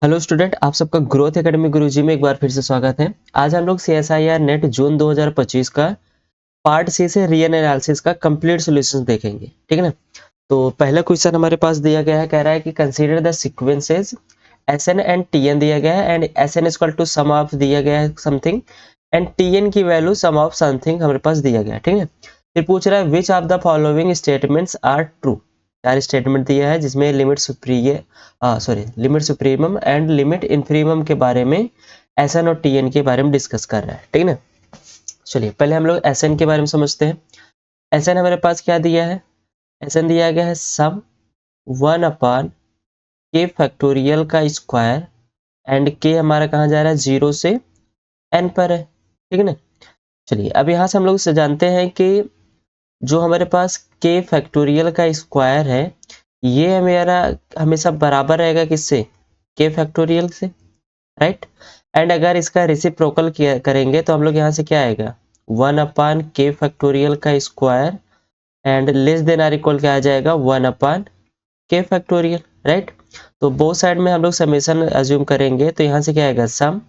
Hello student, आप सबका growth academy गुरुजी में एक बार फिर से स्वागत है। आज हम लोग CSIR नेट जून 2025 का पार्ट सी से रीजन एनालिसिस का कंप्लीट सॉल्यूशन देखेंगे। ठीक है ना। तो पहला क्वेश्चन हमारे पास दिया गया है, कह रहा है कि consider the sequences SN and TN दिया गया है and SN equal to sum of दिया गया है समथिंग एंड TN की वैल्यू सम ऑफ समथिंग हमारे पास दिया गया है। ठीक है। फिर पूछ रहा है which of the following statements are true. चार स्टेटमेंट दिया है जिसमें limit supremum and limit infimum के बारे में SN और TN के बारे में डिस्कस कर रहा है। ठीक है ना। चलिए पहले हम लोग SN के बारे में समझते हैं। SN हमारे पास क्या दिया है, SN दिया गया है सम 1 के फैक्टोरियल का स्क्वायर एंड के हमारा कहाँ जा रहा है, 0 से n पर है। ठीक है ना। चलिए अब यहाँ से हम लोग से जानते हैं कि जो हमारे पास के फैक्टोरियल का स्क्वायर है ये मेरा हमेशा बराबर रहेगा किससे, के फैक्टोरियल से, राइट। एंड अगर इसका रेसिप्रोकल किया करेंगे तो हम लोग यहाँ से क्या आएगा, 1 के फैक्टोरियल का square and less than or equal क्या आ जाएगा, 1 के फैक्टोरियल, राइट। तो बोथ साइड में हम लोग समेशन अज्यूम करेंगे तो यहाँ से क्या आएगा, सम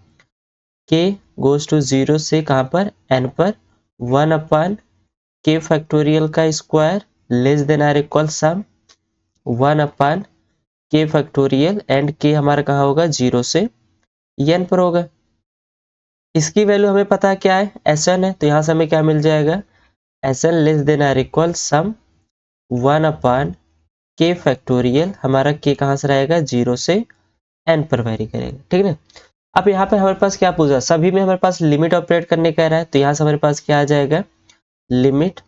के गोज टू 0 से कहाँ पर, n पर, 1 के फैक्टोरियल का square less than or equal sum 1 के फैक्टोरियल एंड के हमारा कहाँ होगा, 0 से n पर होगा। इसकी वैल्यू हमें पता है क्या है, Sn है, तो यहाँ से हमें क्या मिल जाएगा, Sn less than or equal sum 1 के फैक्टोरियल, हमारा के कहाँ से रहेगा, 0 से n पर वेरी करेगा। ठीक है ना। अब यहाँ पे हमारे पास क्या पूछा, सभी में हमारे पास लिमिट ऑपरेट करने का रहा है, तो यहाँ से हमारे पास क्या आ जाएगा, लिमिट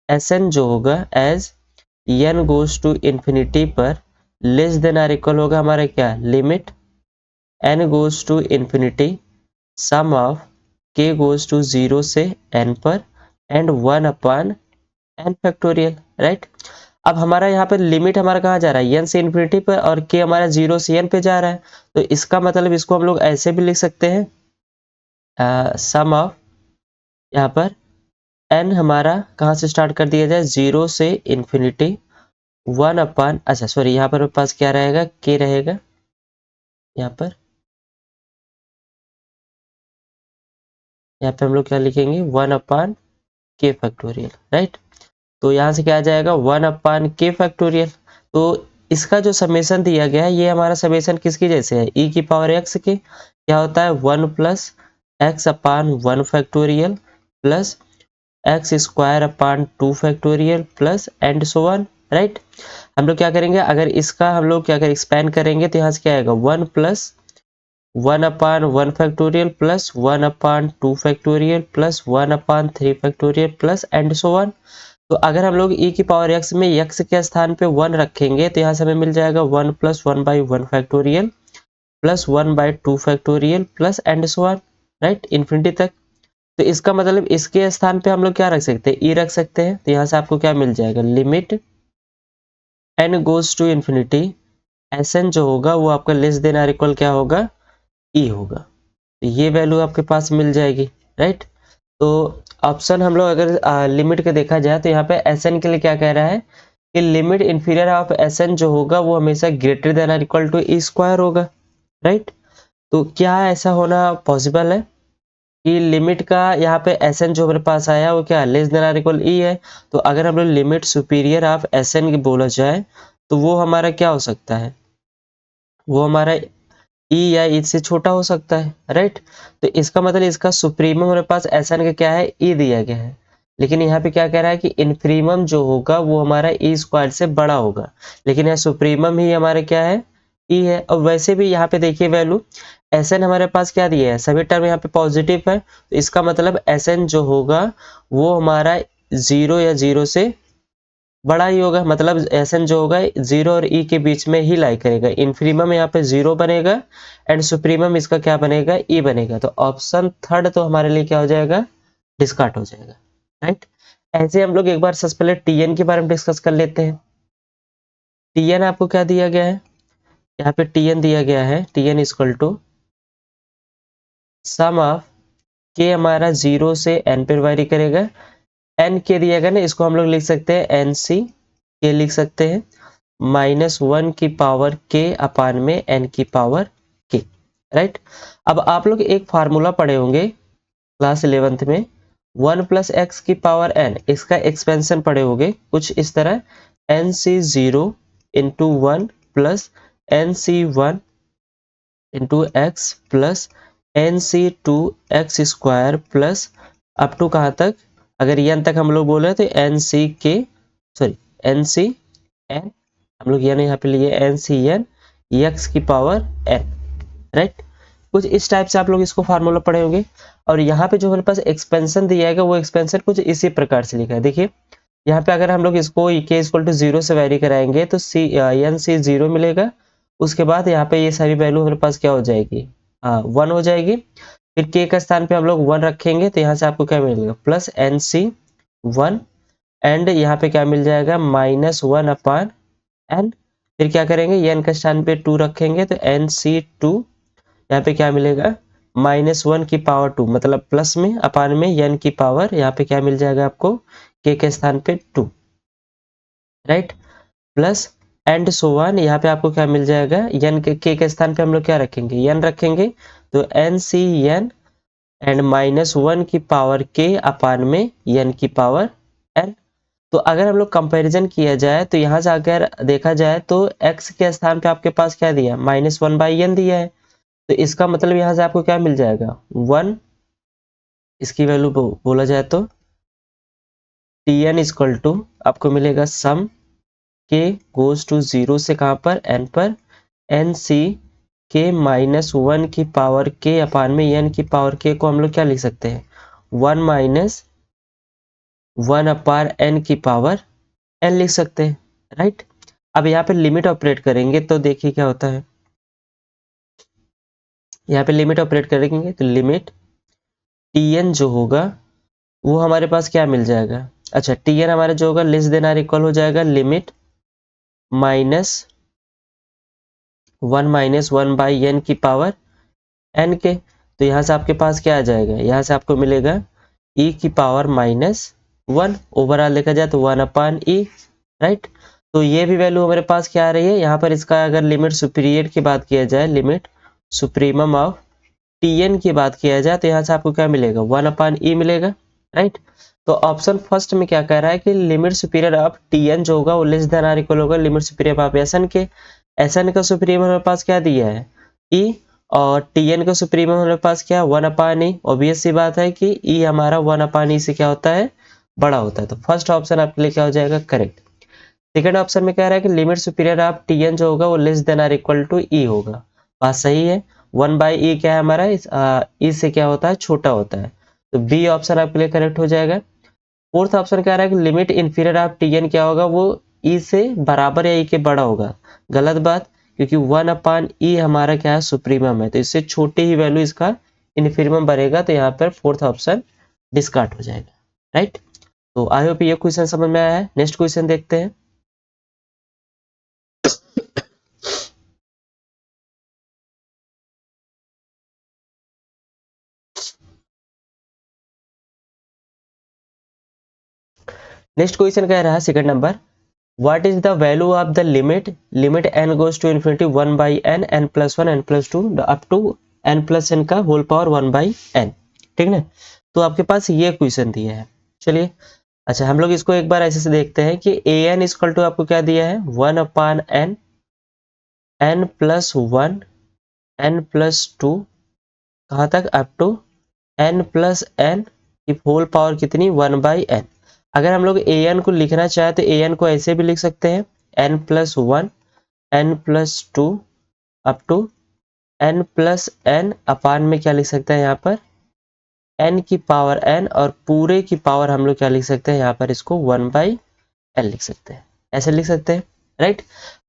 Sn जो होगा as n goes to infinity पर लेस देन आर इक्वल होगा हमारा क्या, limit n goes to infinity sum of k goes to 0 से n पर एंड 1 फैक्टोरियल, राइट। अब हमारा यहाँ पर लिमिट हमारा कहाँ जा रहा है, n से इन्फिनिटी पर और k हमारा 0 से n पे जा रहा है, तो इसका मतलब इसको हम लोग ऐसे भी लिख सकते हैं, सम ऑफ यहाँ पर n हमारा कहाँ से स्टार्ट कर दिया जाए, 0 से इन्फिनिटी 1 अच्छा सॉरी यहाँ पर पास क्या रहेगा, k रहेगा यहाँ पर, यहाँ पे हम लोग क्या लिखेंगे, 1 के फैक्टोरियल, राइट। तो यहाँ से क्या आ जाएगा, 1 के फैक्टोरियल। तो इसका जो समेशन दिया गया है ये हमारा समेशन किसकी जैसे है, e की पावर x के, क्या होता है 1 plus x upon 1 factorial plus x square upon 2 factorial plus and so one, right. हम लोग क्या करेंगे, अगर इसका हम लोग क्या करें एक्सपेंड करेंगे तो यहाँ से क्या आएगा, 1 plus 1 factorial plus 1 factorial plus 1 factorial plus and so one. तो अगर हम लोग e की पावर x में x के स्थान पे 1 रखेंगे तो यहाँ से हमें मिल जाएगा 1 plus 1 factorial plus 1/2 factorial plus and so one, right, infinity तक। तो इसका मतलब इसके स्थान पे हम लोग क्या रख सकते हैं, e रख सकते हैं। तो यहाँ से आपको क्या मिल जाएगा, limit n goes to infinity Sn जो होगा वो आपका लेस देन आर इक्वल क्या होगा, e होगा। तो ये वैल्यू आपके पास मिल जाएगी, राइट। तो ऑप्शन हम लोग अगर लिमिट के देखा जाए तो यहाँ पे Sn के लिए क्या कह रहा है कि लिमिट इंफीरियर ऑफ Sn जो होगा वो हमेशा greater than or equal to e square होगा, राइट। तो क्या ऐसा होना पॉसिबल है कि लिमिट का यहाँ पे Sn जो हमारे पास आया वो क्या less than or equal e है। तो अगर हम लोग लिमिट सुपीरियर ऑफ Sn की बोला जाए तो वो हमारा क्या हो सकता है, वो हमारा e या इससे छोटा हो सकता है, राइट। तो इसका मतलब इसका सुप्रीमम हमारे पास Sn का क्या है, e दिया गया है, लेकिन यहाँ पे क्या कह रहा है कि इन्फीरिमम जो होगा वो हमारा e स्क्वायर से बड़ा होगा, लेकिन यहाँ सुप्रीमम ही हमारा क्या है, e है। और वैसे भी यहाँ पे देखिए वैल्यू Sn हमारे पास क्या दिया है, सभी टर्म यहाँ पे पॉजिटिव है, तो इसका मतलब Sn जो होगा वो हमारा 0 या 0 से बड़ा ही होगा। मतलब Sn जो होगा 0 और e के बीच में ही लाई करेगा। इन्फीरिमम यहाँ पे 0 बनेगा एंड सुप्रीमम इसका क्या बनेगा, e बनेगा। तो ऑप्शन थर्ड तो हमारे लिए क्या हो जाएगा, डिस्कार्ड हो जाएगा, राइट। ऐसे हम लोग एक बार सबसे पहले Tn के बारे में डिस्कस कर लेते हैं। Tn आपको क्या दिया गया है, यहाँ पे Tn दिया गया है, Tn equal to sum of के हमारा 0 से n पर वेरी करेगा, n के दिया गया ना, इसको हम लोग लिख सकते हैं nc के लिख सकते हैं, -1 की पावर k अपान में n की पावर k, राइट। अब आप लोग एक फार्मूला पढ़े होंगे क्लास 11th में, 1 प्लस एक्स की पावर n, इसका एक्सपेंशन पढ़े होंगे कुछ इस तरह, nc0 into 1 plus nc1 into x plus nc2 x square plus up to कहाँ तक, अगर n तक हम लोग बोले तो nck, सॉरी ncn, हम लोग n यहाँ पे लिए ncn एक्स की पावर n, राइट। कुछ इस टाइप से आप लोग इसको फार्मूला पढ़े होंगे। और यहाँ पे जो हमारे पास एक्सपेंशन दिया है वो एक्सपेंशन कुछ इसी प्रकार से लिखा है। देखिए यहाँ पे अगर हम लोग इसको k इक्वल टू 0 से वेरी कराएंगे तो n से 0 मिलेगा, उसके बाद यहाँ पे ये सारी वैल्यू हमारे पास क्या हो जाएगी, 1 हो जाएगी। फिर k का स्थान पे हम लोग 1 रखेंगे तो यहाँ से आपको क्या मिलेगा, प्लस nc1, एंड यहाँ पे क्या मिल जाएगा, -1 अपान n। फिर क्या करेंगे, n का स्थान पे 2 रखेंगे तो nc2, यहाँ पे क्या मिलेगा, -1 की पावर 2, मतलब प्लस में अपान में n की पावर, यहाँ पे क्या मिल जाएगा आपको, k के स्थान पे 2, right, plus and so one, यहाँ पे आपको क्या मिल जाएगा, n के k के स्थान पे हम लोग क्या रखेंगे, n रखेंगे तो ncn एंड -1 की पावर k अपान में n की पावर n। तो अगर हम लोग कंपैरिजन किया जाए तो यहाँ से अगर देखा जाए तो x के स्थान पे आपके पास क्या दिया, -1/n दिया है, तो इसका मतलब यहाँ से आपको क्या मिल जाएगा, 1, इसकी वैल्यू बोला जाए तो tn इक्वल टू आपको मिलेगा सम k गोज टू 0 से कहाँ पर, n पर, nc k -1 की पावर k अपान में n की पावर k को हम लोग क्या लिख सकते हैं, 1 माइनस 1 अपान n की पावर n लिख सकते हैं, राइट। अब यहाँ पे लिमिट ऑपरेट करेंगे तो देखिए क्या होता है, यहाँ पे लिमिट ऑपरेट करेंगे तो लिमिट tn जो होगा वो हमारे पास क्या मिल जाएगा, अच्छा tn हमारा जो होगा लेस देन आर इक्वल हो जाएगा लिमिट -1 बाई n की पावर n के। तो यहाँ से आपके पास क्या आ जाएगा, यहाँ से आपको मिलेगा e की पावर -1, ओवरऑल देखा जाए तो 1 अपान e, राइट। तो ये भी वैल्यू हमारे पास क्या आ रही है, यहाँ पर इसका अगर लिमिट सुपीरियर की बात किया जाए, लिमिट सुप्रीमम ऑफ tn की बात किया जाए तो यहाँ से आपको क्या मिलेगा, 1 अपान e मिलेगा, राइट। तो ऑप्शन फर्स्ट में क्या कह रहा है कि लिमिट सुपीरियर ऑफ tn जो होगा वो लेस देन आर इक्वल होगा लिमिट सुपीरियर ऑफ sn के। sn का सुप्रीमम हमारे पास क्या दिया है, e, और tn का सुप्रीमम हमारे पास क्या, 1 अपान e। ऑब्वियस सी बात है कि e हमारा 1 अपान e से क्या होता है, बड़ा होता है, तो फर्स्ट ऑप्शन आपके लिए क्या हो जाएगा, करेक्ट। सेकंड ऑप्शन में कह रहा है कि लिमिट सुपीरियर ऑफ tn जो होगा वो less than or equal to e होगा, बात सही है। 1 बाई e क्या है हमारा, e से क्या होता है, छोटा होता है, तो बी ऑप्शन आपके लिए करेक्ट हो जाएगा। फोर्थ ऑप्शन कह रहा है कि लिमिट इन्फीरियर ऑफ tn क्या होगा, वो e से बराबर या e के बड़ा होगा, गलत बात, क्योंकि 1 अपान e हमारा क्या है, सुप्रीमम है, तो इससे छोटे ही वैल्यू इसका इन्फीरियम बनेगा, तो यहाँ पर फोर्थ ऑप्शन डिस्कार्ड हो जाएगा, राइट। तो आई होप ये क्वेश्चन समझ में आया है। नेक्स्ट क्वेश्चन देखते हैं। नेक्स्ट क्वेश्चन कह रहा है second number, what is the value of the limit n goes to infinity 1 by n, n plus 1, n plus 2 up to n plus n का होल पावर 1 बाई n, ठीक ना। तो आपके पास ये क्वेश्चन दिया है, चलिए अच्छा हम लोग इसको एक बार ऐसे से देखते हैं कि a n इक्वल टू आपको क्या दिया है, 1 upon n, n plus 1, n plus 2, कहाँ तक, up to n plus n की होल पावर कितनी, 1 बाई n। अगर हम लोग an को लिखना चाहे तो an को ऐसे भी लिख सकते हैं, n plus 1, n plus 2 up to n plus n upon में क्या लिख सकते हैं यहाँ पर, n की पावर n, और पूरे की पावर हम लोग क्या लिख सकते हैं यहाँ पर, इसको 1 बाई n लिख सकते हैं, ऐसे लिख सकते हैं, राइट।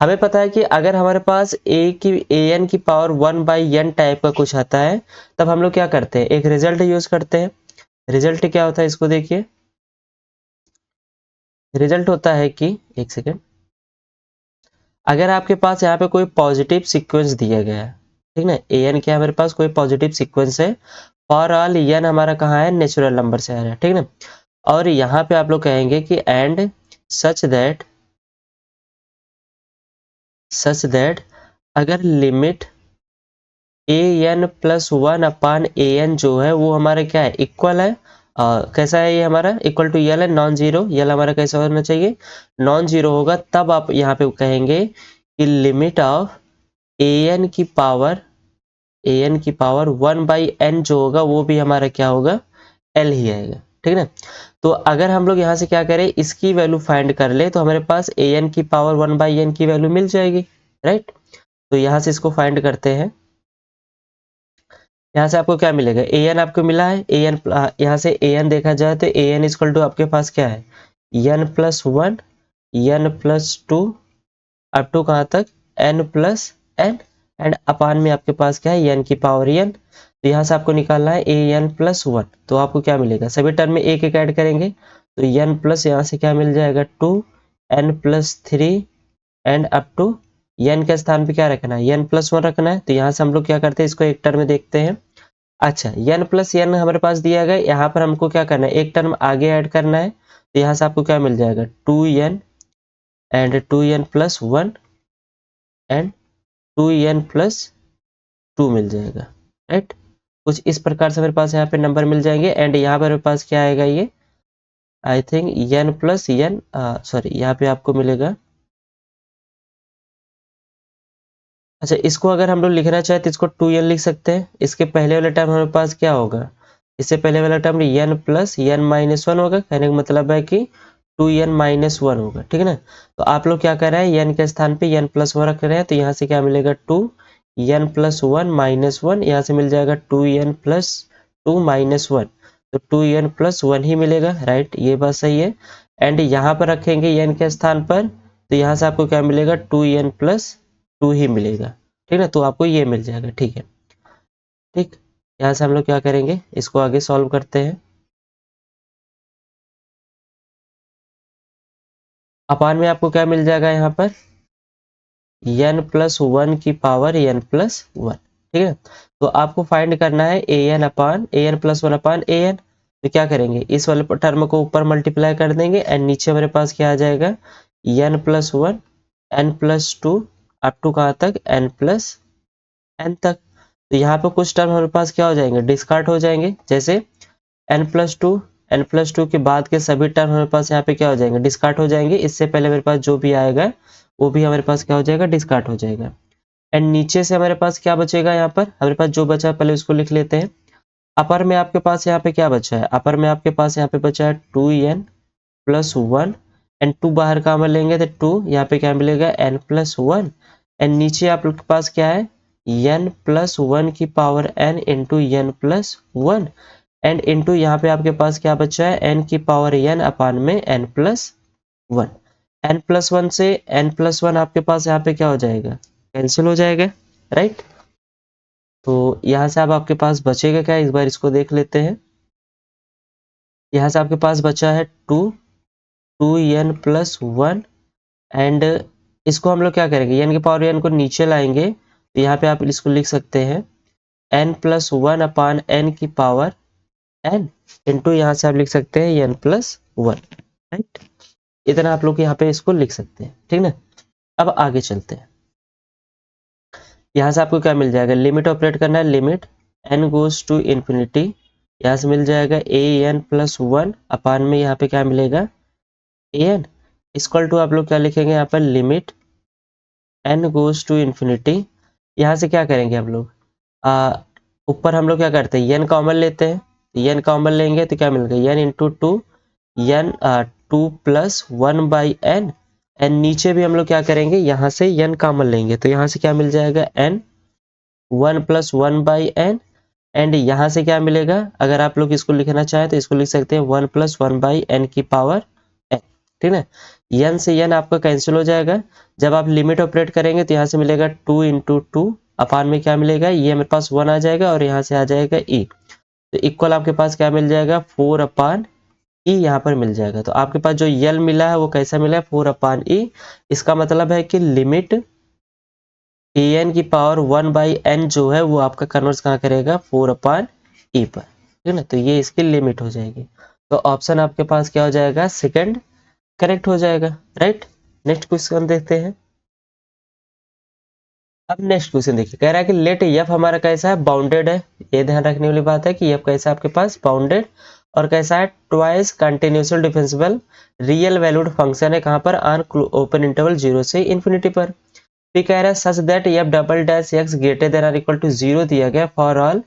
हमें पता है कि अगर हमारे पास an की पावर 1 बाई n टाइप का कुछ आता है तब हम लोग क्या करते हैं, एक रिजल्ट यूज करते हैं। रिजल्ट क्या होता है, इसको देखिए, रिजल्ट होता है कि, एक सेकेंड, अगर आपके पास यहाँ पे कोई पॉजिटिव सीक्वेंस दिया गया है, ठीक ना, an क्या हमारे पास कोई पॉजिटिव सीक्वेंस है, फॉर ऑल n हमारा कहाँ है, नेचुरल नंबर से आ रहा है, ठीक ना। और यहाँ पे आप लोग कहेंगे कि and such that such that अगर limit A n plus one upon A N जो है वो हमारा क्या है, इक्वल है, कैसा है ये हमारा, इक्वल टू यल है, नॉन जीरो, यल हमारा कैसा होना चाहिए, नॉन जीरो होगा, तब आप यहाँ पे कहेंगे कि लिमिट ऑफ ए एन की पावर, ए एन की पावर वन बाई एन जो होगा वो भी हमारा क्या होगा, एल ही आएगा। ठीक है ना। तो अगर हम लोग यहाँ से क्या करें, इसकी वैल्यू फाइंड कर ले तो हमारे पास ए एन की पावर वन बाई एन की वैल्यू मिल जाएगी, राइट। तो यहाँ से इसको फाइंड करते हैं। यहाँ से आपको क्या मिलेगा, ए एन आपको मिला है, ए एन, यहाँ से ए एन देखा जाए तो ए एन इक्वल टू आपके पास क्या है, n plus one, n plus two, up to कहाँ तक, n plus n, and upon में आपके पास क्या है, एन की पावर एन। तो यहाँ से आपको निकालना है ए एन प्लस वन, तो आपको क्या मिलेगा, सभी टर्म में एक एक ऐड करेंगे तो एन प्लस यहाँ से क्या मिल जाएगा two, N plus three, and up to n के स्थान पे क्या रखना है, एन प्लस वन रखना है। तो यहाँ से हम लोग क्या करते हैं, इसको एक टर्म में देखते हैं। अच्छा, एन प्लस एन हमारे पास दिया गया, यहाँ पर हमको क्या करना है, एक टर्म आगे ऐड करना है। तो यहाँ से आपको क्या मिल जाएगा, two N and two N plus one and two N plus two मिल जाएगा, राइट। कुछ इस प्रकार से मेरे पास यहाँ पे नंबर मिल जाएंगे, एंड यहाँ पर मेरे पास क्या आएगा, ये I think n plus n, sorry यहाँ पे आपको मिलेगा। अच्छा, इसको अगर हम लोग लिखना चाहे तो इसको टू एन लिख सकते हैं। इसके पहले वाला टर्म हमारे पास क्या होगा, इससे पहले वाला term n plus n minus one होगा, कहने का मतलब है कि टू एन माइनस वन होगा। ठीक है ना। तो आप लोग क्या कर रहे हैं, एन के स्थान पे एन प्लस वन रख रहे हैं, तो यहाँ से क्या मिलेगा, two N plus one minus one, यहाँ से मिल जाएगा two N plus two minus one, तो टू एन प्लस वन ही मिलेगा, राइट, ये बात सही है। एंड यहाँ पर रखेंगे एन के स्थान पर, तो यहाँ से आपको क्या मिलेगा, टू एन प्लस टू ही मिलेगा। ठीक है, तो आपको ये मिल जाएगा। ठीक है, ठीक। यहाँ से हम लोग क्या करेंगे, इसको आगे सॉल्व करते हैं। अपान में आपको क्या मिल जाएगा, यहाँ पर n प्लस वन की पावर n प्लस वन। ठीक है, तो आपको फाइंड करना है A N upon A n plus one upon A N. तो क्या करेंगे, इस वाले टर्म को ऊपर मल्टीप्लाई कर देंगे, एंड नीचे हमारे पास क्या आ जाएगा, n plus one, n plus two, up to कहाँ तक, n प्लस एन तक। तो यहाँ पे कुछ टर्म हमारे पास क्या हो जाएंगे, डिस्कार्ड हो जाएंगे, जैसे n plus two, N plus two के बाद के सभी टर्म हमारे पास यहाँ पे क्या हो जाएंगे, डिस्कार्ड हो जाएंगे। इससे पहले मेरे पास जो भी आएगा वो भी हमारे पास क्या हो जाएगा, डिस्कार्ड हो जाएगा। एंड नीचे से हमारे पास क्या बचेगा, यहाँ पर हमारे पास जो बचा है पहले उसको लिख लेते हैं। अपर में आपके पास यहाँ पे क्या बचा है, अपर में आपके पास यहाँ पे बचा है two N plus one, and two बाहर का हम लेंगे तो टू, यहाँ पे क्या मिलेगा, एन प्लस वन, एंड नीचे आप लोग के पास क्या है, एन प्लस वन की power n into n plus one, and into यहाँ पे आपके पास क्या बचा है, एन की पावर एन अपान में n plus one. N plus one से एन प्लस वन आपके पास यहाँ पे क्या हो जाएगा, कैंसिल हो जाएगा, राइट। तो यहाँ से अब आपके पास बचेगा क्या, इस बार इसको देख लेते हैं। यहाँ से आपके पास बचा है two, two N plus one, and इसको हम लोग क्या करेंगे, एन की पावर एन को नीचे लाएंगे, तो यहाँ पे आप इसको लिख सकते हैं n plus one upon n की पावर एन, इंटू यहाँ से आप लिख सकते हैं एन प्लस वन, राइट। इतना आप लोग यहाँ पे इसको लिख सकते हैं, ठीक ना। अब आगे चलते हैं। यहाँ से आपको क्या मिल जाएगा, लिमिट ऑपरेट करना है, limit n goes to infinity, यहाँ से मिल जाएगा a n plus one upon में यहाँ पे क्या मिलेगा, ए एन इक्वल टू आप लोग क्या लिखेंगे यहाँ पर, limit n goes to infinity. यहाँ से क्या करेंगे हम लोग, ऊपर हम लोग क्या करते हैं, एन कॉमन लेते हैं, एन कॉमन लेंगे तो क्या मिलेगा, n into two, n two plus one by n, n नीचे भी हम लोग क्या करेंगे, यहाँ से एन कॉमन लेंगे, तो यहाँ से क्या मिल जाएगा, n one plus one by n, and यहाँ से क्या मिलेगा, अगर आप लोग इसको लिखना चाहें तो इसको लिख सकते हैं one plus one by n की पावर एन। ठीक है, एन से एन आपका कैंसिल हो जाएगा। जब आप लिमिट ऑपरेट करेंगे तो यहाँ से मिलेगा टू इंटू टू अपान में क्या मिलेगा, ये मेरे पास वन आ जाएगा, और यहाँ से आ जाएगा ई, तो इक्वल आपके पास क्या मिल जाएगा, फोर अपान ई यहाँ पर मिल जाएगा। तो आपके पास जो यल मिला है वो कैसा मिला है, फोर अपान ई। इसका मतलब है कि लिमिट ए एन की पावर वन बाई एन जो है वो आपका कन्वर्स कहाँ करेगा, फोर अपान ई पर। ठीक है ना, तो ये इसकी लिमिट हो जाएगी। तो ऑप्शन आपके पास क्या हो जाएगा, सेकंड करेक्ट हो जाएगा, राइट। नेक्स्ट क्वेश्चन देखते हैं। अब नेक्स्ट क्वेश्चन देखिए, कह रहा है कि लेट एफ हमारा कैसा है, बाउंडेड है। ये ध्यान रखने वाली बात है कि एफ कैसा है आपके पास, बाउंडेड, और कैसा है, twice continuously differentiable real valued function है, कहाँ पर, ऑन ओपन इंटरवल 0 से इन्फिनिटी पर। फिर कह रहा है सच that f double dash X greater than और इक्वल टू 0 दिया गया फॉर ऑल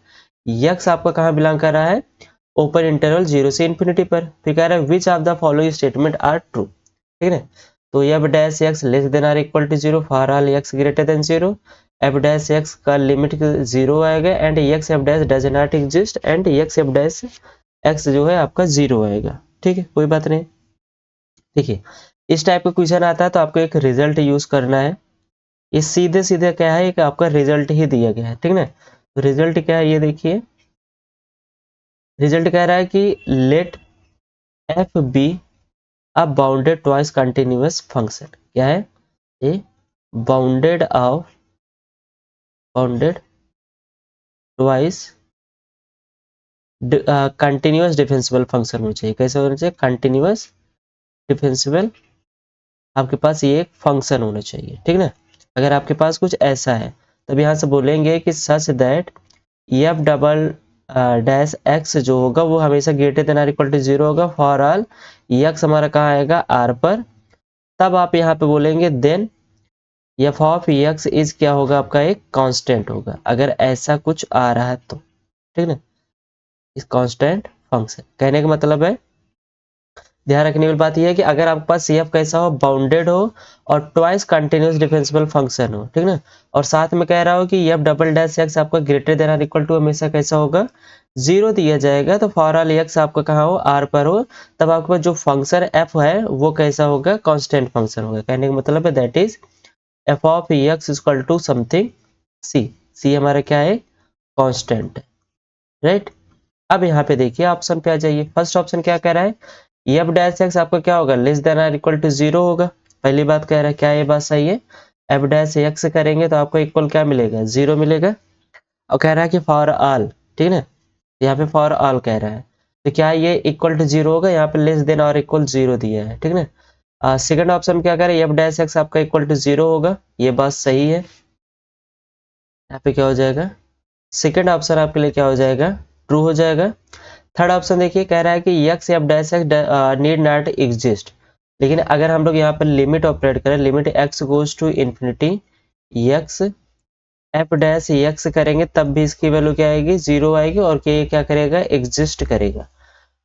एक्स आपका कहाँ बिलोंग कर रहा है, ओपन इंटरवल 0 से इन्फिनिटी पर। फिर कह रहा है which of the following statement are true, ठीक है। तो f dash x less than or equal to 0 for all x greater than 0, F dash x का लिमिट 0 आएगा, and x f dash does not exist, and x f dash x जो है आपका 0 आएगा, ठीक है, कोई बात नहीं। देखिए इस टाइप का क्वेश्चन आता है तो आपको एक रिजल्ट यूज करना है। ये सीधे सीधे क्या है कि आपका रिजल्ट ही दिया गया है, ठीक ना। तो रिजल्ट क्या है ये देखिए, रिजल्ट कह रहा है कि let f be a bounded twice continuous function, क्या है ये, bounded twice continuous differentiable function होना चाहिए। कैसे होना चाहिए, कंटिन्यूअस डिफरेंशिएबल आपके पास ये एक फंक्शन होना चाहिए, ठीक ना। अगर आपके पास कुछ ऐसा है तब यहाँ से बोलेंगे कि such that f double dash x जो होगा वो हमेशा greater than or equal to 0 होगा फॉर ऑल एक्स हमारा कहाँ आएगा, आर पर। तब आप यहाँ पे बोलेंगे then F of x is क्या होगा आपका, एक कांस्टेंट होगा, अगर ऐसा कुछ आ रहा है तो, ठीक ना। इस कांस्टेंट फंक्शन कहने का मतलब है, ध्यान रखने वाली बात यह है कि अगर आपके पास एफ कैसा हो, बाउंडेड हो और ट्वाइस कंटिन्यूअस डिफरेंशिएबल फंक्शन हो, ठीक ना, और साथ में कह रहा हो कि एफ डबल डैश एक्स आपका greater than or equal to हमेशा कैसा होगा, 0 दिया जाएगा, तो फॉर ऑल एक्स आपका कहाँ हो, आर पर हो, तब आपके पास जो फंक्शन एफ है वो कैसा होगा, कांस्टेंट फंक्शन होगा। कहने का मतलब है that is F of X equal to something C, C हमारा क्या है, कांस्टेंट है, राइट। अब यहाँ पे देखिए ऑप्शन पे आ जाइए, फर्स्ट ऑप्शन क्या कह रहा है, एफ डैश एक्स आपका क्या होगा, less than or equal to 0 होगा। पहली बात कह रहा है, क्या ये बात सही है, एफ डैश एक्स करेंगे तो आपको इक्वल क्या मिलेगा, 0 मिलेगा। और कह रहा है कि फॉर ऑल, ठीक है, यहाँ पे फॉर ऑल कह रहा है, तो क्या ये इक्वल टू 0 होगा, यहाँ पे लेस देन और इक्वल 0 दिया है, ठीक है। सेकंड ऑप्शन क्या कह रहा है, एफ डैश एक्स आपका इक्वल टू 0 होगा, ये बात सही है, यहाँ पे क्या हो जाएगा, सेकंड ऑप्शन आपके लिए क्या हो जाएगा, ट्रू हो जाएगा। थर्ड ऑप्शन देखिए, कह रहा है कि x f dash x need not exist, लेकिन अगर हम लोग यहाँ पर लिमिट ऑपरेट करें, limit x goes to infinity x f dash x करेंगे तब भी इसकी वैल्यू क्या आएगी, 0 आएगी, और ये क्या करेगा, एग्जिस्ट करेगा।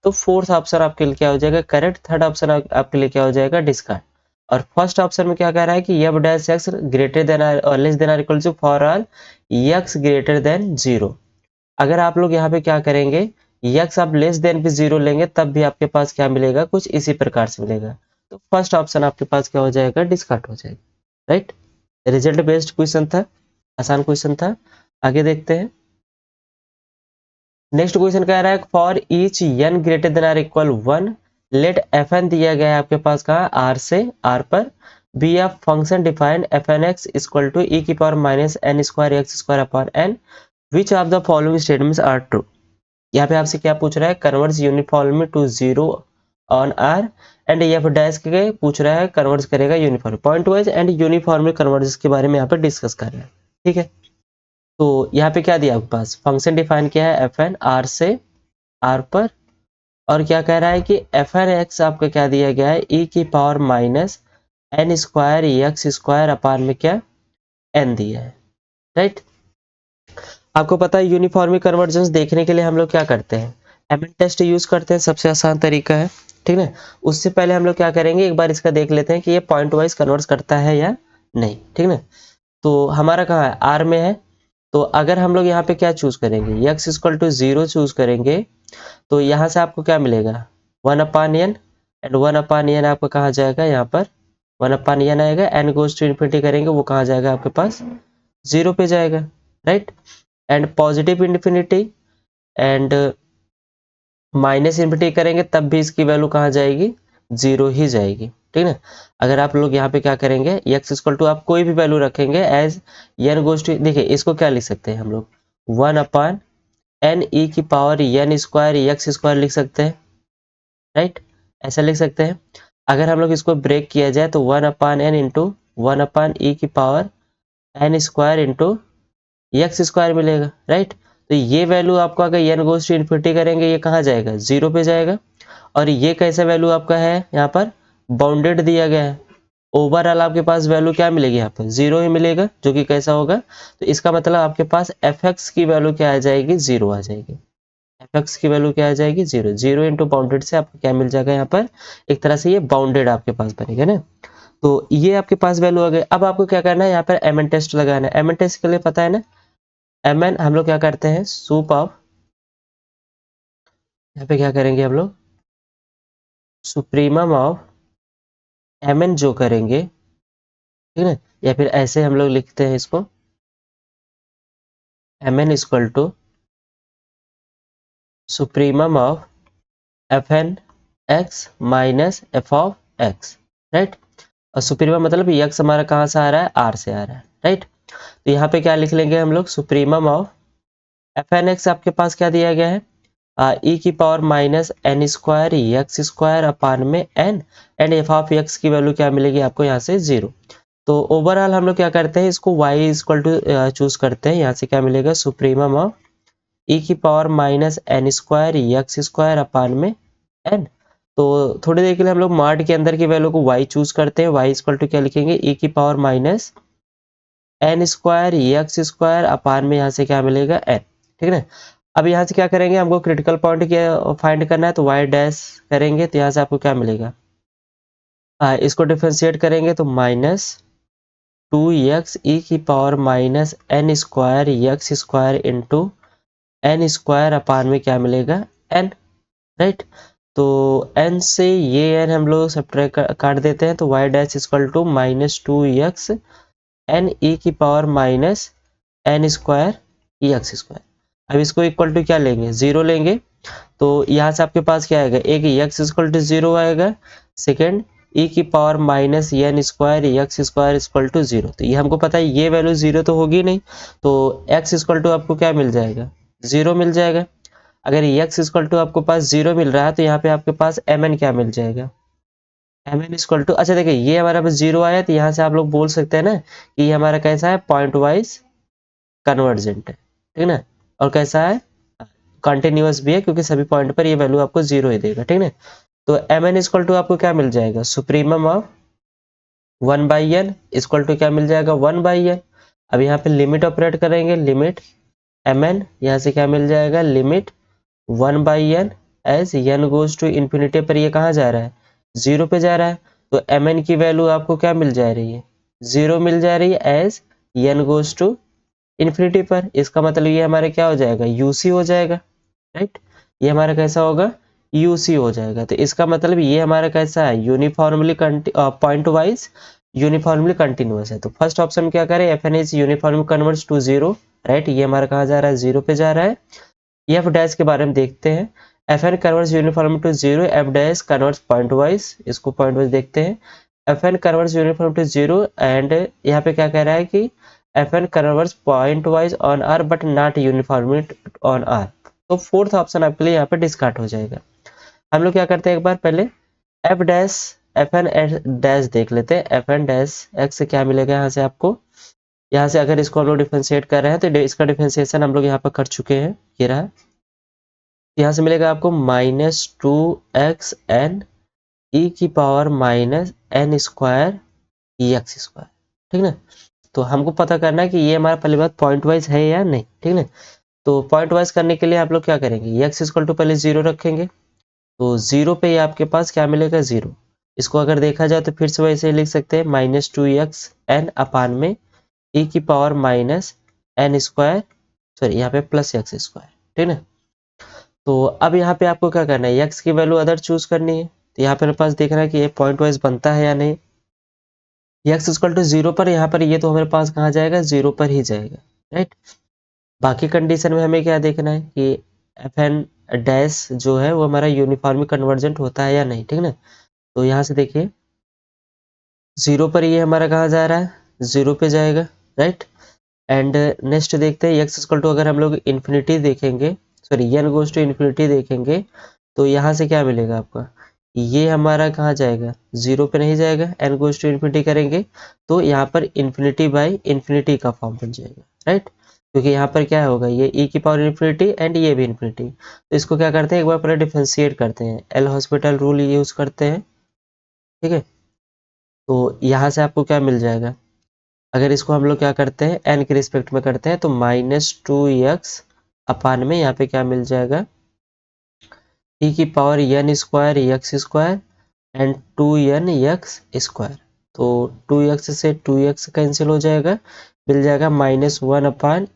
तो फोर्थ ऑप्शन आपके लिए क्या हो जाएगा, करेक्ट। थर्ड ऑप्शन आपके लिए क्या हो जाएगा, डिस्कार्ड। और फर्स्ट ऑप्शन में क्या कह रहा है कि F dash X greater than और less than or equal to for all x greater than 0। अगर आप लोग यहाँ पे क्या करेंगे, यक्स आप लेस देन भी 0 लेंगे तब भी आपके पास क्या मिलेगा, कुछ इसी प्रकार से मिलेगा। तो फर्स्ट ऑप्शन आपके पास क्या हो जाएगा, डिस्कार्ड हो जाएगा, राइट। रिजल्ट बेस्ड क्वेश्चन था, आसान क्वेश्चन था। आगे देखते हैं, नेक्स्ट क्वेश्चन कह रहा है for each n greater than or equal 1 let f n दिया गया है आपके पास कहा, आर से आर पर, be F function defined F N X equal to E की power minus N square x square upon N, which of the following statements are true. यहाँ पे आपसे क्या पूछ रहा है, converts uniformly to 0 on R, and F dash के पूछ रहा है कन्वर्ट्स करेगा uniform pointwise and uniformly converts के बारे में यहाँ पे डिस्कस कर रहे हैं, ठीक है। तो यहाँ पे क्या दिया आपके पास, फंक्शन डिफाइन किया है एफ एन आर से आर पर, और क्या कह रहा है कि एफ एन एक्स आपका क्या दिया गया है, ई की power minus N square x square upon में क्या, एन दिया है, राइट। आपको पता है यूनिफॉर्मी कन्वर्जेंस देखने के लिए हम लोग क्या करते हैं, एमएन टेस्ट यूज करते हैं, सबसे आसान तरीका है, ठीक है। उससे पहले हम लोग क्या करेंगे, एक बार इसका देख लेते हैं कि ये पॉइंट वाइज कन्वर्ट करता है या नहीं, ठीक है। तो हमारा कहाँ है, आर में है, तो अगर हम लोग यहाँ पे क्या चूज करेंगे, एक्स इक्वल टू 0 चूज करेंगे, तो यहाँ से आपको क्या मिलेगा, 1/n, एंड 1/n आपका कहाँ जाएगा, यहाँ पर 1/n आएगा, एन गोज टू इन्फिनिटी करेंगे वो कहाँ जाएगा आपके पास, 0 पे जाएगा, right. And positive infinity and minus infinity करेंगे तब भी इसकी वैल्यू कहाँ जाएगी, 0 ही जाएगी, ठीक है। अगर आप लोग यहाँ पे क्या करेंगे, एक्स इक्वल टू आप कोई भी वैल्यू रखेंगे एज एन गोज टू, देखिए इसको क्या लिख सकते हैं हम लोग, 1/n ई की power n square x square लिख सकते हैं, राइट, ऐसा लिख सकते हैं। अगर हम लोग इसको ब्रेक किया जाए तो 1/n इंटू 1/e की power n square into x square मिलेगा, राइट। तो ये वैल्यू आपको अगर एन गोज टू इन्फिनिटी करेंगे ये कहाँ जाएगा, 0 पे जाएगा। और ये कैसा वैल्यू आपका है, यहाँ पर बाउंडेड दिया गया है। ओवरऑल आपके पास वैल्यू क्या मिलेगी, यहाँ पर 0 ही मिलेगा, जो कि कैसा होगा, तो इसका मतलब आपके पास एफ एक्स की वैल्यू क्या आ जाएगी, 0 आ जाएगी। एफ एक्स की वैल्यू क्या आ जाएगी, 0। 0 इंटू बाउंडेड से आपको क्या मिल जाएगा, यहाँ पर एक तरह से ये बाउंडेड आपके पास बनेगा ना। तो ये आपके पास वैल्यू आ गई। अब आपको क्या करना है, यहाँ पर एम एन टेस्ट लगाना है। एम एन टेस्ट के लिए पता है ना, एम एन हम लोग क्या करते हैं, सूप ऑफ, यहाँ पे क्या करेंगे हम लोग, सुप्रीमम ऑफ एम एन जो करेंगे, ठीक है। या फिर ऐसे हम लोग लिखते हैं इसको, m n equal to supremum of F N x minus F of x, right. और सुप्रीमम मतलब एक्स हमारा कहाँ से आ रहा है, आर से आ रहा है, राइट। तो यहाँ पे क्या लिख लेंगे हम लोग, supremum of F N x आपके पास क्या दिया गया है, ई की power minus N square x square upon में n, and f of x की वैल्यू क्या मिलेगी आपको यहाँ से, 0। तो ओवरऑल हम लोग क्या करते हैं, इसको y इक्वल टू चूज करते हैं। यहाँ से क्या मिलेगा, सुप्रीमम ऑफ ई की power minus N square x square upon में एन। तो थोड़ी देर के लिए हम लोग मार्ट के अंदर की वैल्यू को y चूज करते हैं। y इक्वल टू क्या लिखेंगे, ई की power minus N square x square upon में यहाँ से क्या मिलेगा, एन, ठीक है ना। अब यहाँ से क्या करेंगे, हमको क्रिटिकल पॉइंट क्या फाइंड करना है, तो y डैश करेंगे तो यहाँ से आपको क्या मिलेगा, इसको डिफरेंशिएट करेंगे तो माइनस 2x ई की power minus N square x square into n square upon में क्या मिलेगा, n, राइट। तो n से ये n हम लोग सब्ट्रैक्ट काट देते हैं, तो y dash equal to minus 2x N E की power minus N square x square. अब इसको इक्वल टू क्या लेंगे, 0 लेंगे। तो यहाँ से आपके पास क्या आएगा, एक एक्स इक्वल टू 0 आएगा, सेकेंड ई की power minus N square x square equal to 0। तो ये हमको पता है ये वैल्यू 0 तो होगी नहीं, तो एक्स इक्वल टू आपको क्या मिल जाएगा, 0 मिल जाएगा। अगर एक्स इक्वल टू आपको पास 0 मिल रहा है तो यहाँ पे आपके पास एम एन क्या मिल जाएगा, एम एन इक्वल टू, अच्छा देखिए ये हमारा पास 0 आया, तो यहाँ से आप लोग बोल सकते हैं ना कि ये हमारा कैसा है, पॉइंट वाइज कन्वर्जेंट है, ठीक ना। और कैसा है, कंटिन्यूअस भी है, क्योंकि सभी पॉइंट पर ये वैल्यू आपको 0 ही देगा, ठीक ना। तो एम एन इक्वल टू आपको क्या मिल जाएगा, supremum of 1 by n equal to क्या मिल जाएगा, 1 बाई एन। अब यहाँ पे लिमिट ऑपरेट करेंगे, लिमिट एम एन, यहाँ से क्या मिल जाएगा, limit 1 by n as n goes to infinity पर ये कहाँ जा रहा है, 0 पे जा रहा है। तो एम एन की वैल्यू आपको क्या मिल जा रही है, 0 मिल जा रही है as n goes to infinity पर। इसका मतलब ये हमारे क्या हो जाएगा, यूसी हो जाएगा, राइट। ये हमारा कैसा होगा, यूसी हो जाएगा। तो इसका मतलब ये हमारा कैसा है, uniformly pointwise uniformly continuous है। तो फर्स्ट ऑप्शन क्या करें, F N is uniform converts to 0, right. ये हमारा कहाँ जा रहा है, 0 पे जा रहा है। एफ डैश के बारे में देखते हैं, F N converts uniform to 0, F dash converts pointwise, इसको पॉइंट वाइज देखते हैं। F N converts uniform to 0 and यहाँ पे क्या कह रहा है कि F N converts pointwise on R but not uniformly on R. तो फोर्थ ऑप्शन आपके लिए यहाँ पे डिस्कार्ड हो जाएगा। हम लोग क्या करते हैं, एक बार पहले F dash F N dash देख लेते हैं। एफ एन डैश एक्स से क्या मिलेगा, यहाँ से आपको, यहाँ से अगर इसको हम लोग डिफरेंशिएट कर रहे हैं तो इसका डिफरेंशिएशन हम लोग यहाँ पर कर चुके हैं, ये रहा। यहाँ से मिलेगा आपको माइनस 2x एन ई की power minus N square x square, ठीक ना। तो हमको पता करना है कि ये हमारा पहली बात पॉइंट वाइज है या नहीं, ठीक ना। तो पॉइंट वाइज करने के लिए आप लोग क्या करेंगे, एक्स इक्वल टू पहले 0 रखेंगे, तो 0 पे आपके पास क्या मिलेगा, 0। इसको अगर देखा जाए तो फिर से वैसे ही लिख सकते हैं, माइनस 2x एन अपान में ई की power minus N square, sorry यहाँ पे प्लस एक्स स्क्वायर, ठीक ना। तो अब यहाँ पे आपको क्या करना है, एक्स की वैल्यू अदर चूज करनी है। तो यहाँ पे मेरे पास देखना है कि ये पॉइंट वाइज बनता है या नहीं। एक्स इक्वल टू 0 पर यहाँ पर ये तो हमारे पास कहाँ जाएगा, 0 पर ही जाएगा, राइट। बाकी कंडीशन में हमें क्या देखना है कि एफ एन डैश जो है वो हमारा यूनिफॉर्मली कन्वर्जेंट होता है या नहीं, ठीक ना। तो यहाँ से देखिए 0 पर ये हमारा कहाँ जा रहा है, 0 पे जाएगा, राइट। एंड नेक्स्ट देखते हैं एक्स इक्वल टू, अगर हम लोग इन्फिनिटी देखेंगे, sorry N goes to infinity देखेंगे, तो यहाँ से क्या मिलेगा आपका, ये हमारा कहाँ जाएगा, 0 पे नहीं जाएगा, n गोज टू इन्फिनिटी करेंगे तो यहाँ पर इन्फिनिटी बाई इन्फिनिटी का फॉर्म बन जाएगा, राइट। क्योंकि यहाँ पर क्या होगा, ये e की पावर इन्फिनिटी एंड ये भी इन्फिनिटी, तो इसको क्या करते हैं, एक बार पहले डिफरेंशिएट करते हैं, एल हॉस्पिटल रूल यूज करते हैं, ठीक है। तो यहाँ से आपको क्या मिल जाएगा, अगर इसको हम लोग क्या करते हैं, n के रिस्पेक्ट में करते हैं तो -2x अपान में यहाँ पे क्या मिल जाएगा, e की power n square x square and 2n x square. तो 2x से 2x कैंसिल हो जाएगा, मिल जाएगा -1 अपान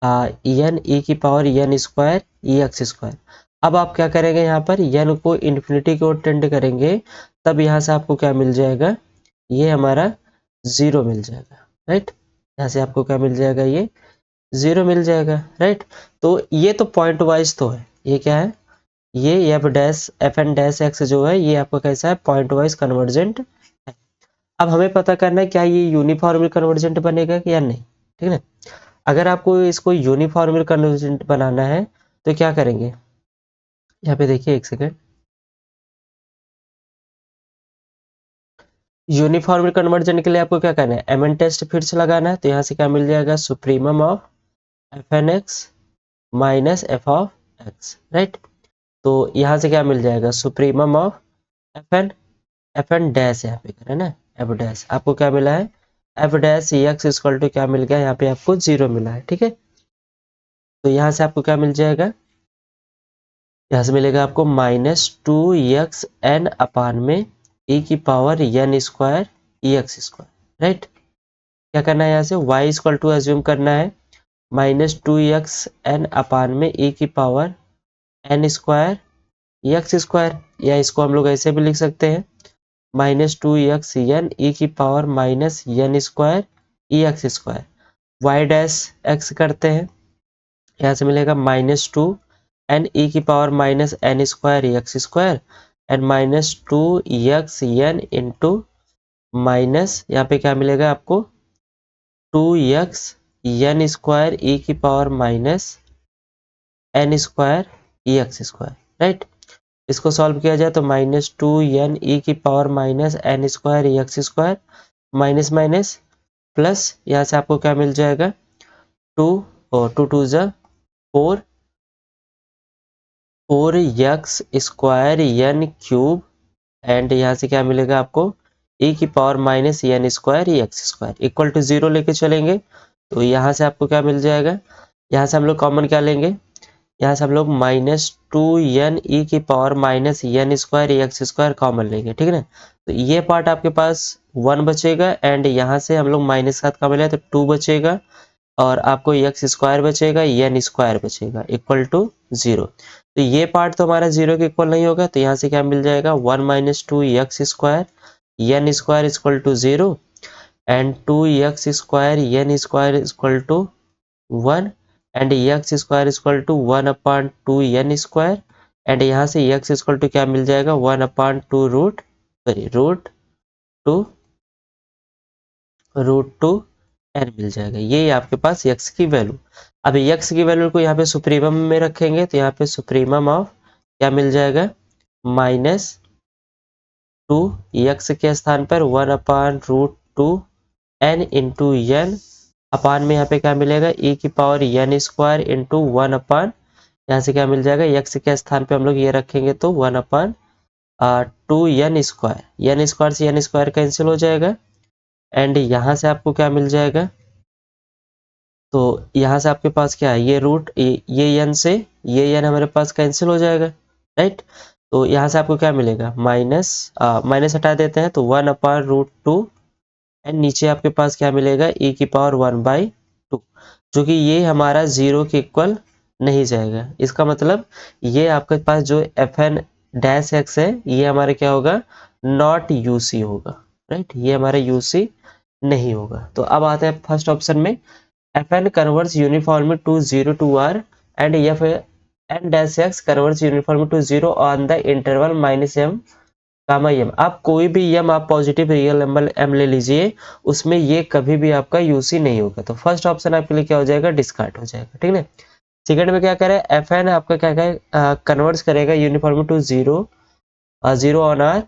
n e की power n square x square. अब आप क्या करेंगे, यहाँ पर n को इन्फिनिटी की ओर टेंड करेंगे, तब यहाँ से आपको क्या मिल जाएगा, ये हमारा 0 मिल जाएगा, राइट। यहाँ से आपको क्या मिल जाएगा, ये 0 मिल जाएगा, राइट। तो ये तो पॉइंट वाइज तो है, ये क्या है, ये एफ एन डैश एक्स जो है ये आपका कैसा है, पॉइंट वाइज कन्वर्जेंट है। अब हमें पता करना है क्या ये यूनिफॉर्मली कन्वर्जेंट बनेगा या नहीं, ठीक है। अगर आपको इसको यूनिफॉर्मली कन्वर्जेंट बनाना है तो क्या करेंगे, यहाँ पे देखिए एक सेकेंड, यूनिफॉर्मली कन्वर्जेंट के लिए आपको क्या करना है, एम एन टेस्ट फिर से लगाना है, तो यहाँ से क्या मिल जाएगा, supremum of F N x minus F of x, right. तो यहाँ से क्या मिल जाएगा, supremum of F N dash यहाँ पे करें ना, एफ डैश आपको क्या मिला है, F dash X equal to क्या मिल गया, यहाँ पे आपको 0 मिला है, ठीक है। तो यहाँ से आपको क्या मिल जाएगा, यहाँ से मिलेगा आपको -2xn अपान में e की power n square x square, right. क्या करना है, यहाँ से y इक्वल टू एज्यूम करना है -2xn अपान में e की power n square x square, या इसको हम लोग ऐसे भी लिख सकते हैं -2xn e की power -n square x square, Y dash X करते हैं, यहाँ से मिलेगा -2 एन ई की power -n square x square and -2xn into minus, यहाँ पे क्या मिलेगा आपको 2xn स्क्वायर ई की power -n square x square, right. इसको सॉल्व किया जाए तो -2n ई की power -n square x square minus minus plus, यहाँ से आपको क्या मिल जाएगा 2 और 2 2 जा 4 4x square n cube and यहाँ से क्या मिलेगा आपको e की power -n square x square equal to 0 लेके चलेंगे, तो यहाँ से आपको क्या मिल जाएगा, यहाँ से हम लोग कॉमन क्या लेंगे, यहाँ से हम लोग -2n e की power -n square x square common लेंगे, ठीक है ना। तो ये पार्ट आपके पास 1 बचेगा एंड यहाँ से हम लोग माइनस का कॉमन लें तो 2 बचेगा और आपको एक्स स्क्वायर बचेगा, n स्क्वायर बचेगा इक्वल टू 0। तो ये पार्ट तो हमारा 0 के इक्वल नहीं होगा, तो यहाँ से क्या मिल जाएगा 1 - 2x square n square equal to 0 and 2x square n square equal to 1 and x square equal to 1/2n square and यहाँ से x इक्वल टू क्या मिल जाएगा 1/2 रूट टू n मिल जाएगा, ये आपके पास x की वैल्यू। अब x की वैल्यू को यहाँ पे सुप्रीमम में रखेंगे तो यहाँ पे सुप्रीमम ऑफ क्या मिल जाएगा -2 x के स्थान पर 1/√2 n इंटू n अपान में यहाँ पे क्या मिलेगा e की पावर n स्क्वायर इंटू 1/, यहाँ से क्या मिल जाएगा x के स्थान पे हम लोग ये रखेंगे तो 1/2n स्क्वायर से n स्क्वायर कैंसिल हो जाएगा एंड यहाँ से आपको क्या मिल जाएगा, तो यहाँ से आपके पास क्या है, ये रूट ये n से ये n हमारे पास कैंसिल हो जाएगा, राइट। तो यहाँ से आपको क्या मिलेगा माइनस हटा देते हैं तो 1/√2 एंड नीचे आपके पास क्या मिलेगा e की पावर 1/2, जो कि ये हमारा 0 के इक्वल नहीं जाएगा। इसका मतलब ये आपके पास जो एफ एन डैश एक्स है ये हमारे क्या होगा, नॉट यूसी होगा, राइट। ये हमारा यूसी नहीं होगा। तो अब आते हैं फर्स्ट ऑप्शन में, Fn converts uniformly to 0 to r and Fn dash x converts uniformly to 0 on the interval -m, m। आप कोई भी m आप पॉजिटिव रियल नंबर m ले लीजिए, उसमें ये कभी भी आपका यूसी नहीं होगा। तो फर्स्ट ऑप्शन आपके लिए क्या हो जाएगा, डिस्कार्ड हो जाएगा, ठीक है। सेकंड में क्या करें, Fn आपका क्या करें कन्वर्ट्स करेगा uniformly to 0 0 on R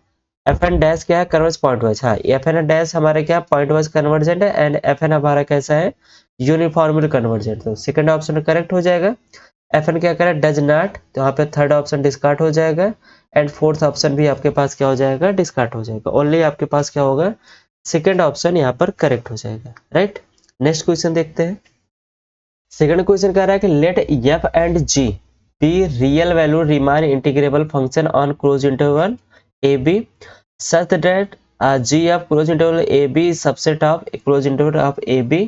F N dash क्या है, कन्वर्स पॉइंट वाइज। हाँ, एफ एन डैश हमारे क्या पॉइंट वाइज कन्वर्जेंट है एंड एफ एन हमारा कैसा है, यूनिफॉर्मली कन्वर्जेंट। तो सेकंड ऑप्शन करेक्ट हो जाएगा। एफ एन क्या करे, डज नॉट, तो यहाँ पे थर्ड ऑप्शन डिस्कार्ड हो जाएगा एंड फोर्थ ऑप्शन भी आपके पास क्या हो जाएगा, डिस्कार्ड हो जाएगा। ओनली आपके पास क्या होगा, सेकंड ऑप्शन यहाँ पर करेक्ट हो जाएगा, राइट। नेक्स्ट क्वेश्चन देखते हैं। सेकंड क्वेश्चन कह रहा है कि let F and G be real value Riemann integrable function on close interval A B such that G of close interval A B subset of close interval of A B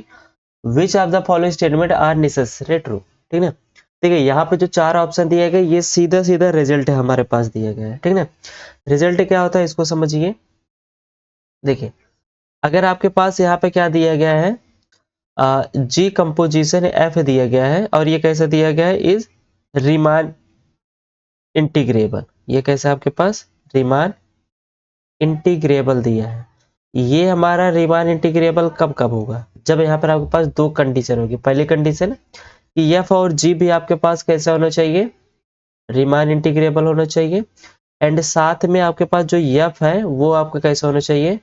which of the following statement are necessary true. ठीक है, देखिए यहाँ पे जो चार option दिए गए ये सीधा सीधा रिजल्ट है हमारे पास दिया गया है। ठीक है, रिजल्ट क्या होता है इसको समझिए। देखिए अगर आपके पास यहाँ पे क्या दिया गया है, जी कंपोजिशन एफ दिया गया है और ये कैसे दिया गया है, इज रीमान इंटीग्रेबल। ये कैसे आपके पास रीमान इंटीग्रेबल दिया है। ये हमारा रीमान इंटीग्रेबल कब कब होगा, जब यहाँ पर आपके पास दो कंडीशन होगी। पहली कंडीशन कि एफ और जी भी आपके पास कैसा होना चाहिए, रीमान इंटीग्रेबल होना चाहिए एंड साथ में आपके पास जो एफ है वो आपका कैसा होना चाहिए,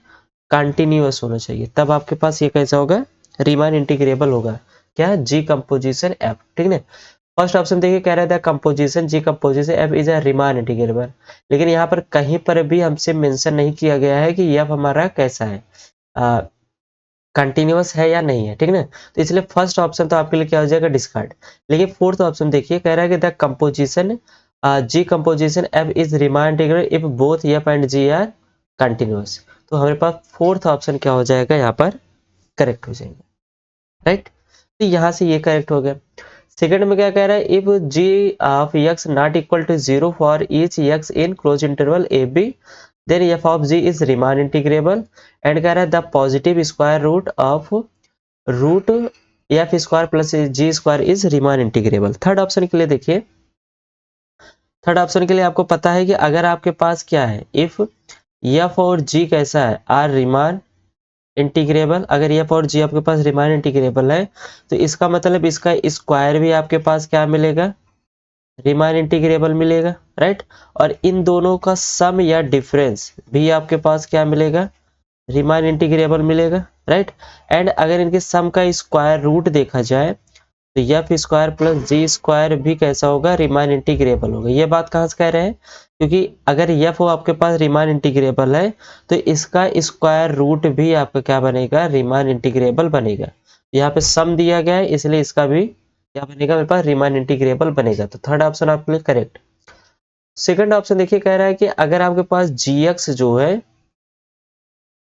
कंटिन्यूअस होना चाहिए। तब आपके पास ये कैसा होगा, रीमान इंटीग्रेबल होगा। क्या, जी कंपोजिशन एफ। ठीक है, फर्स्ट ऑप्शन देखिए कह रहा था composition G composition F is a Riemann integrable, लेकिन यहाँ पर कहीं पर भी हमसे मेंशन नहीं किया गया है कि एफ हमारा कैसा है, कंटिन्यूअस है या नहीं है। ठीक है ना, तो इसलिए फर्स्ट ऑप्शन तो आपके लिए क्या हो जाएगा, डिस्कार्ड। लेकिन फोर्थ ऑप्शन देखिए कह रहा है कि the composition G composition F is Riemann integrable if both F and G are continuous. तो हमारे पास फोर्थ ऑप्शन क्या हो जाएगा, यहाँ पर करेक्ट हो जाएगा, राइट। तो यहाँ से ये करेक्ट हो गया। सेकंड में क्या कह रहा है, if G of X not equal to 0 for each X in close interval A B then F of G is Riemann integrable and कह रहा है the positive square root of root F square plus G square is Riemann integrable. Third option के लिए देखिए, third option के लिए आपको पता है कि अगर आपके पास क्या है, इफ एफ और जी कैसा है, आर रीमान इंटीग्रेबल, अगर एफ और जी आपके पास रीमान इंटीग्रेबल है तो इसका मतलब इसका स्क्वायर भी आपके पास क्या मिलेगा, रीमान इंटीग्रेबल मिलेगा, राइट। और इन दोनों का सम या डिफरेंस भी आपके पास क्या मिलेगा, रीमान इंटीग्रेबल मिलेगा, राइट। एंड अगर इनके सम का स्क्वायर रूट देखा जाए तो F square plus G square भी कैसा होगा, रीमान इंटीग्रेबल होगा। ये बात कहाँ से कह रहे हैं, क्योंकि अगर एफ आपके पास रीमान इंटीग्रेबल है तो इसका स्क्वायर रूट भी आपका क्या बनेगा, रीमान इंटीग्रेबल बनेगा। यहाँ पे सम दिया गया है इसलिए इसका भी क्या बनेगा, मेरे पास रीमान इंटीग्रेबल बनेगा। तो थर्ड ऑप्शन आपके लिए करेक्ट। सेकंड ऑप्शन देखिए कह रहा है कि अगर आपके पास जी एक्स जो है,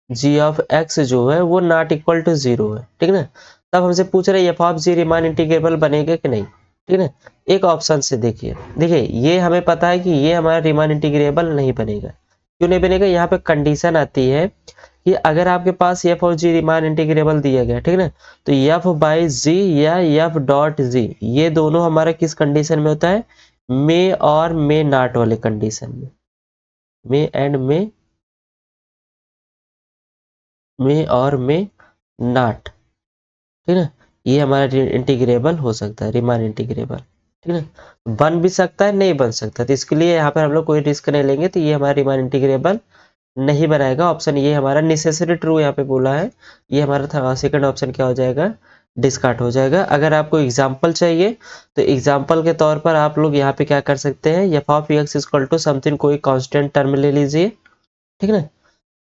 जी ऑफ एक्स जो है वो नॉट इक्वल टू 0 है, ठीक है ना, तब हमसे पूछ रहे F of G Riemann integrable बनेगा कि नहीं। ठीक है ना, एक ऑप्शन से देखिए, देखिए ये हमें पता है कि ये हमारा रीमान इंटीग्रेबल नहीं बनेगा। क्यों नहीं बनेगा, यहाँ पे कंडीशन आती है कि अगर आपके पास एफ और जी रीमान इंटीग्रेबल दिया गया, ठीक है ना, तो एफ बाई जी या एफ डॉट जी ये दोनों हमारा किस कंडीशन में होता है, मे और मे नॉट वाले कंडीशन में, मे एंड मे और मे नॉट। ठीक है, ये हमारा इंटीग्रेबल हो सकता है, रीमान इंटीग्रेबल। ठीक है, बन भी सकता है नहीं बन सकता, तो इसके लिए यहाँ पर हम लोग कोई रिस्क नहीं लेंगे, तो ये हमारा रीमान इंटीग्रेबल नहीं बनाएगा। ऑप्शन ये हमारा नेसेसरी ट्रू यहाँ पे बोला है, ये हमारा सेकंड ऑप्शन क्या हो जाएगा, डिस्कार्ड हो जाएगा। अगर आपको एग्जाम्पल चाहिए तो एग्जाम्पल के तौर पर आप लोग यहाँ पे क्या कर सकते हैं, F of X equal to something कोई कांस्टेंट टर्म ले लीजिए, ठीक है ना,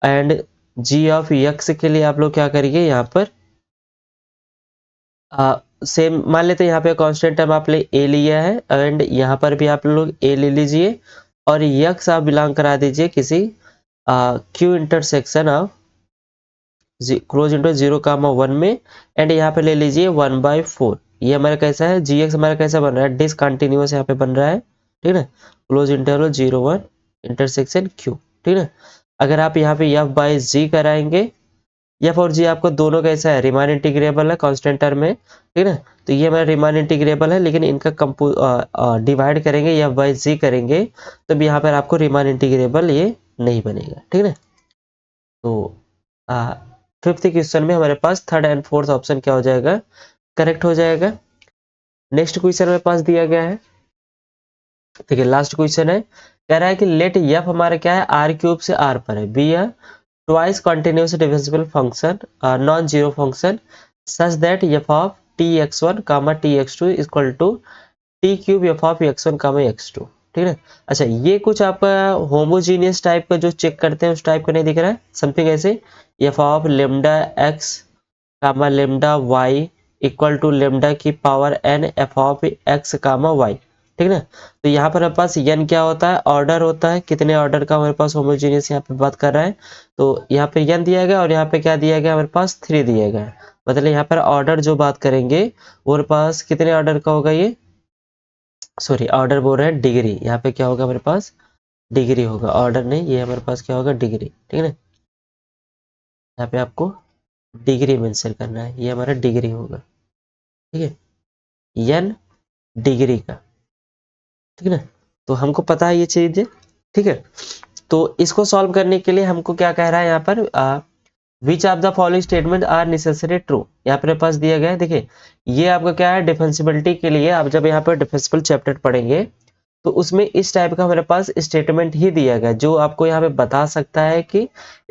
एंड जी ऑफ एक्स के लिए आप लोग क्या करिए, यहाँ पर सेम मान लेते हैं, यहाँ पे कांस्टेंट टर्म आपने ए लिया है एंड यहाँ पर भी आप लोग ए ले लीजिए और यक्स आप बिलोंग करा दीजिए किसी Q intersection of close into 0, 1 में एंड यहाँ पे ले लीजिए 1/4। ये हमारा कैसा है, जी एक्स हमारा कैसा बन रहा है, डिसकंटिन्यूअस यहाँ पे बन रहा है, ठीक है, क्लोज इंटरवल 0, 1 इंटरसेक्शन क्यू। ठीक है, अगर आप यहाँ पे एफ बाई जी कराएंगे, एफ और जी आपको दोनों कैसा है, रीमान इंटीग्रेबल है, कांस्टेंट टर्म है, ठीक है ना, तो ये हमारा रीमान इंटीग्रेबल है, लेकिन इनका डिवाइड करेंगे एफ बाई जी करेंगे तो यहाँ पर आपको रीमान इंटीग्रेबल ये नहीं बनेगा। ठीक है ना, तो फिफ्थ क्वेश्चन में हमारे पास थर्ड एंड फोर्थ ऑप्शन क्या हो जाएगा, करेक्ट हो जाएगा। नेक्स्ट क्वेश्चन मेरे पास दिया गया है, देखिए लास्ट क्वेश्चन है, कह रहा है कि लेट एफ हमारा क्या है, आर क्यूब से आर पर है, बी है twice continuous divisible function, non zero function such that F of T X one comma T X two equal to T cube F of X one comma X two. ठीक है। अच्छा ये कुछ आपका homogeneous type का जो check करते हैं उस टाइप का नहीं दिख रहा है, समथिंग ऐसे f of lambda x comma lambda y equal to lambda की power n F of x comma y. ठीक है ना। तो यहाँ पर हमारे पास एन क्या होता है, ऑर्डर होता है, कितने ऑर्डर का हमारे पास होमोजीनियस यहाँ पे बात कर रहा है। तो यहाँ पे एन दिया गया और यहाँ पे क्या दिया गया हमारे पास 3 दिया गया है। मतलब यहाँ पर ऑर्डर जो बात करेंगे वो हमारे पास कितने ऑर्डर का होगा, ये सॉरी ऑर्डर बोल रहे हैं डिग्री, यहाँ पे क्या होगा हमारे पास डिग्री होगा, ऑर्डर नहीं, ये हमारे पास क्या होगा डिग्री। ठीक है ना, यहाँ पे आपको डिग्री मेंशन करना है, ये हमारा डिग्री होगा। ठीक है, एन डिग्री का। ठीक है ना, तो हमको पता है ये चीज। ठीक है, तो इसको सॉल्व करने के लिए हमको क्या कह रहा है यहाँ पर, which of the following statement are necessary true, यहाँ पर पास दिया गया है। देखिए ये आपका क्या है, डिफेंसिबिलिटी के लिए आप जब यहाँ पर डिफेंसिबल चैप्टर पढ़ेंगे तो उसमें इस टाइप का हमारे पास स्टेटमेंट ही दिया गया जो आपको यहाँ पे बता सकता है कि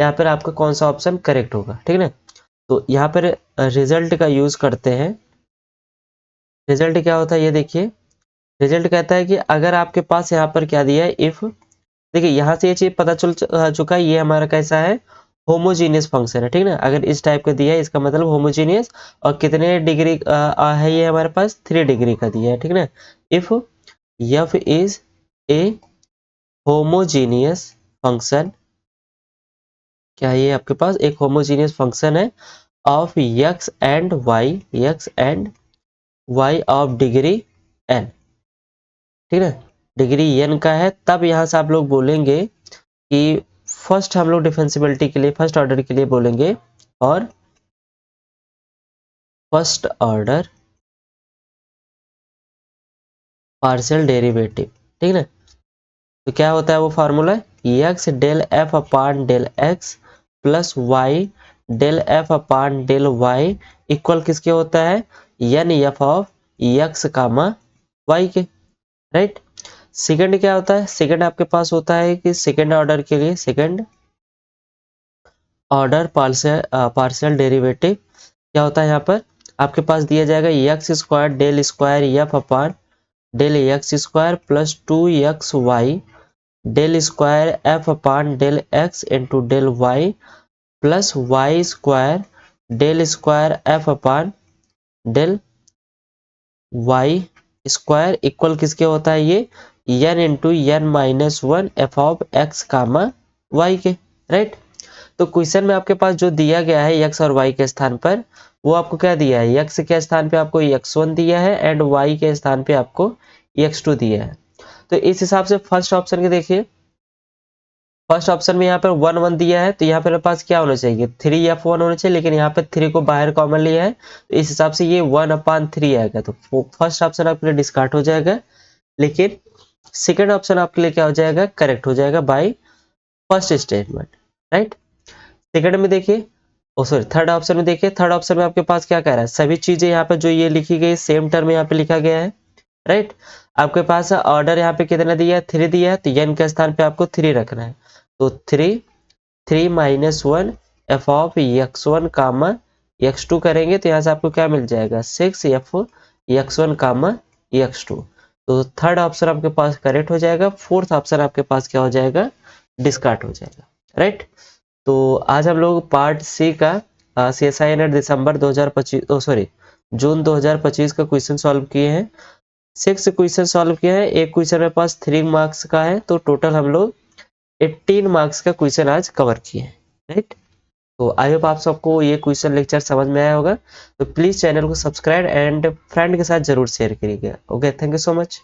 यहाँ पर आपका कौन सा ऑप्शन करेक्ट होगा। ठीक है ना, तो यहाँ पर रिजल्ट का यूज करते हैं। रिजल्ट क्या होता है ये देखिए, रिजल्ट कहता है कि अगर आपके पास यहाँ पर क्या दिया है, इफ, देखिए यहाँ से ये चीज पता चल चुका है ये हमारा कैसा है, होमोजीनियस फंक्शन है। ठीक है ना, अगर इस टाइप का दिया है इसका मतलब होमोजीनियस, और कितने डिग्री है ये हमारे पास 3 डिग्री का दिया है। ठीक है ना, if F is a homogeneous function, क्या ये आपके पास एक होमोजीनियस फंक्शन है of X and Y, X and Y of degree N. ठीक है, डिग्री एन का है, तब यहां से आप लोग बोलेंगे कि फर्स्ट हम लोग डिफेंसिबिलिटी के लिए फर्स्ट ऑर्डर के लिए बोलेंगे, और फर्स्ट ऑर्डर पार्शियल डेरिवेटिव। ठीक है ना, तो क्या होता है वो formula, X del F upon del X plus Y del F upon del Y equal किसके होता है, N F of x comma Y के। राइट, सेकंड क्या होता है, सेकंड आपके पास होता है कि सेकंड ऑर्डर के लिए सेकंड ऑर्डर पार्शियल डेरिवेटिव क्या होता है, यहाँ पर आपके पास दिया जाएगा X square del square F upon del X square plus 2 Y del square F upon del X into del Y plus Y square F upon del Y square equal किसके होता है ये N into N minus one F of x comma Y के। Right, तो question में आपके पास जो दिया गया है एक्स और वाई के स्थान पर, वो आपको क्या दिया है, एक्स के स्थान पे आपको x1 दिया है एंड वाई के स्थान पे आपको x2 दिया है। तो इस हिसाब से फर्स्ट ऑप्शन के देखिए, फर्स्ट ऑप्शन में यहाँ पर 1 1 दिया है, तो यहाँ पर पास क्या होना चाहिए 3f1 होना चाहिए, लेकिन यहाँ पर 3 को बाहर कॉमन लिया है, तो इस हिसाब से ये 1/3 आएगा, तो फर्स्ट ऑप्शन आपके लिए डिस्कार्ड हो जाएगा, लेकिन सेकेंड ऑप्शन आपके लिए क्या हो जाएगा, करेक्ट हो जाएगा by first statement. Right, second में देखिए, ओ सॉरी थर्ड ऑप्शन में देखिए, थर्ड ऑप्शन में आपके पास क्या कह रहा है, सभी चीजें यहाँ पे जो ये लिखी गई सेम टर्म यहाँ पे लिखा गया है। राइट, आपके पास ऑर्डर यहाँ पे कितना दिया है, 3 दिया है, तो एन के स्थान पे आपको 3 रखना है, तो 3 minus 1 F of x1 comma x2 करेंगे तो यहाँ से आपको क्या मिल जाएगा 6 एफ x1 कामा x2। तो थर्ड ऑप्शन आपके पास करेक्ट हो जाएगा, फोर्थ ऑप्शन आपके पास क्या हो जाएगा, डिस्कार्ड हो जाएगा। राइट, तो आज हम लोग पार्ट सी का CSI नेट दिसंबर 2025 सॉरी जून 2025 का क्वेश्चन सॉल्व किए हैं। 6 क्वेश्चन सॉल्व किए हैं, एक क्वेश्चन मेरे पास 3 मार्क्स का है, तो टोटल हम लोग 18 मार्क्स का क्वेश्चन आज कवर किए हैं। राइट, तो आई होप आप सबको ये क्वेश्चन लेक्चर समझ में आया होगा, तो प्लीज चैनल को सब्सक्राइब एंड फ्रेंड के साथ जरूर शेयर करिएगा। Okay, thank you so much.